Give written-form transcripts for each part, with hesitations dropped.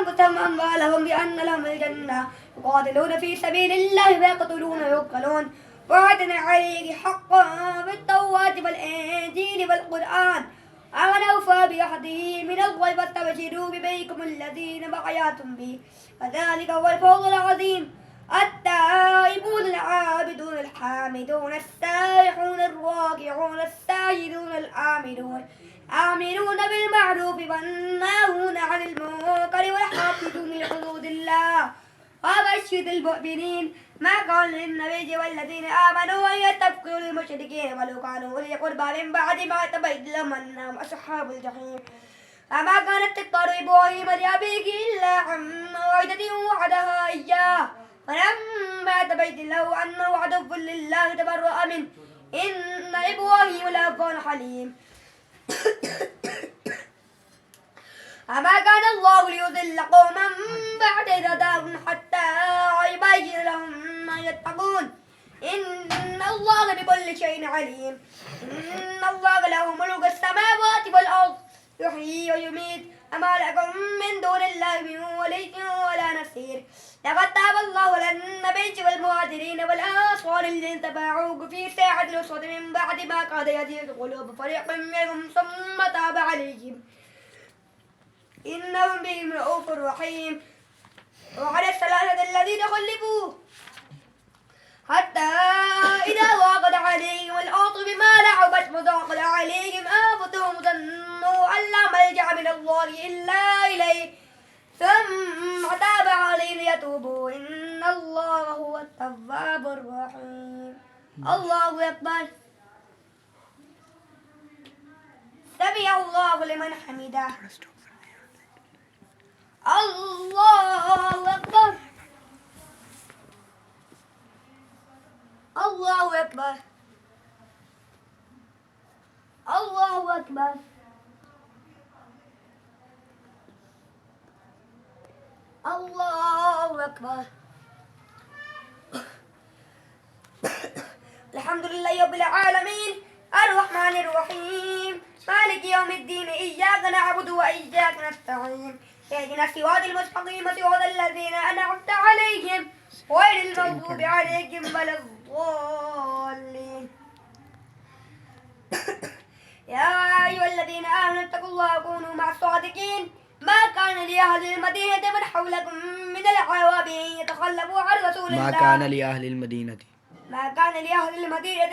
أنفسهم وأموالهم بأن لهم الجنة يقاتلون في سبيل الله ويقتلون ويقتلون وعدنا عليه حقا بالتوراة والإنجيل والقرآن ومن أوفى بعهده من الله فاستبشروا ببيعكم الذين بايعتم به وذلك هو الفوز العظيم. التائبون العابدون الحامدون السائحون الراكعون الساجدون الآمنون بالمعروف والناهون عن المنكر والحافظون لحدود الله وبشر المؤمنين. ما كان للنبي والذين آمنوا أن يستغفروا للمشركين ولو كانوا أولي قربى من بعد ما تبين لهم أنهم أصحاب الجحيم. فما كانت تختار إبراهيم لأبيه إلا عن موعدة وعدها إياه فلما تبين له أنه عدو لله تبرأ منه إن إبراهيم لأواه حليم. أما كان الله ليضل قوما بعد إذ هداهم حتى يبين لهم ما يتقون إن الله بكل شيء عليم. إن الله له ملك السماوات والأرض يحيي ويميت أما لكم من دون الله من ولي ولا نصير. لقد تاب الله على النبي والمهاجرين والأنصار الذين تبعوه في ساعة العسرة من بعد ما كاد يزيغ قلوب فريق منهم ثم تاب عليهم إنهم بهم رؤوف رحيم. وعلى الثلاثة الذين خلفوا حتى إذا ضاقت عليهم الأرض بما لعبت وضاقت عليهم أنفسهم ظنوا أن لا ملجأ من الله إلا إليه ثم تاب عليهم ليتوبوا إن الله هو التواب الرحيم. الله أكبر. سمع الله لمن حمده. الله أكبر. الله أكبر. الله أكبر. الله أكبر. الحمد لله رب العالمين الرحمن الرحيم مالك يوم الدين إياك نعبد وإياك نستعين اهدنا الصراط المستقيم صراط الذين أنعمت عليهم غير المغضوب عليهم ولا الضالين. يا أيها الذين آمنوا اتقوا الله وكونوا مع الصادقين. ما كان لأهل المدينة من حولكم من الأعراب أن يتخلفوا عن رسول الله. ما كان لأهل المدينة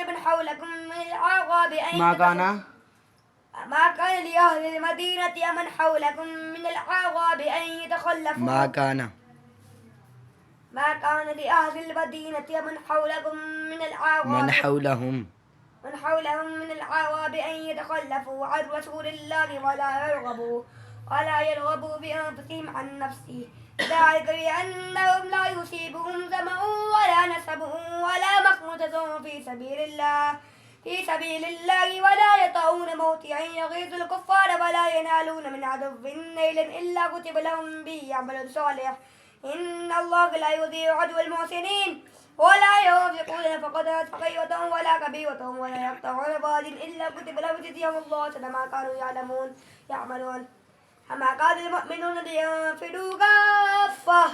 من حولكم من الأعراب أن ما كان لأهل المدينة من حولكم من الأعراب أن يتخلفوا ما كان لأهل المدينة من حولكم من الأعراب أن يتخلفوا عن رسول الله ولا يرغبوا بأنفسهم عن نفسه ذلك بأنهم لا يصيبهم ظمأ ولا نصب ولا مخمصة في سبيل الله ولا يطؤون موطئا يغيظ الكفار ولا ينالون من عدو نيلا إلا كتب لهم به عمل صالح إن الله لا يضيع أجر المحسنين. ولا ينفقون نفقة صغيرة ولا كبيرة ولا يقطعون واد إلا كتب لهم جزيهم الله أحسن ما كانوا يعملون. أما كان المؤمنون لينفروا كافة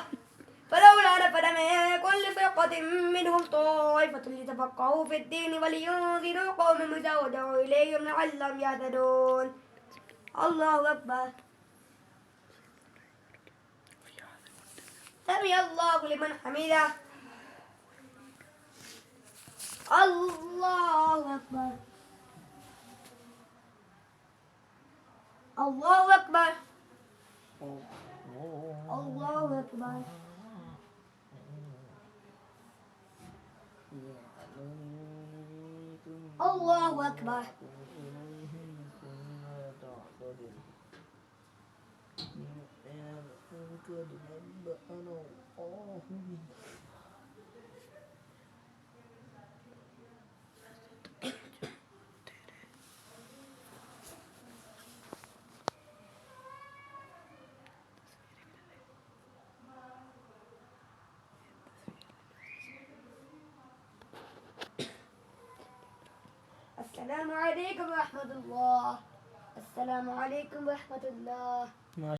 فلولا نفر من كل فرقة منهم طائفة ليتفقهوا في الدين ولينذروا قوما إذا رجعوا إليهم لعلهم يهتدون. الله أكبر. سمع الله لمن حمده. الله أكبر. الله أكبر. الله أكبر. الله أكبر. السلام عليكم ورحمة الله. السلام عليكم ورحمة الله.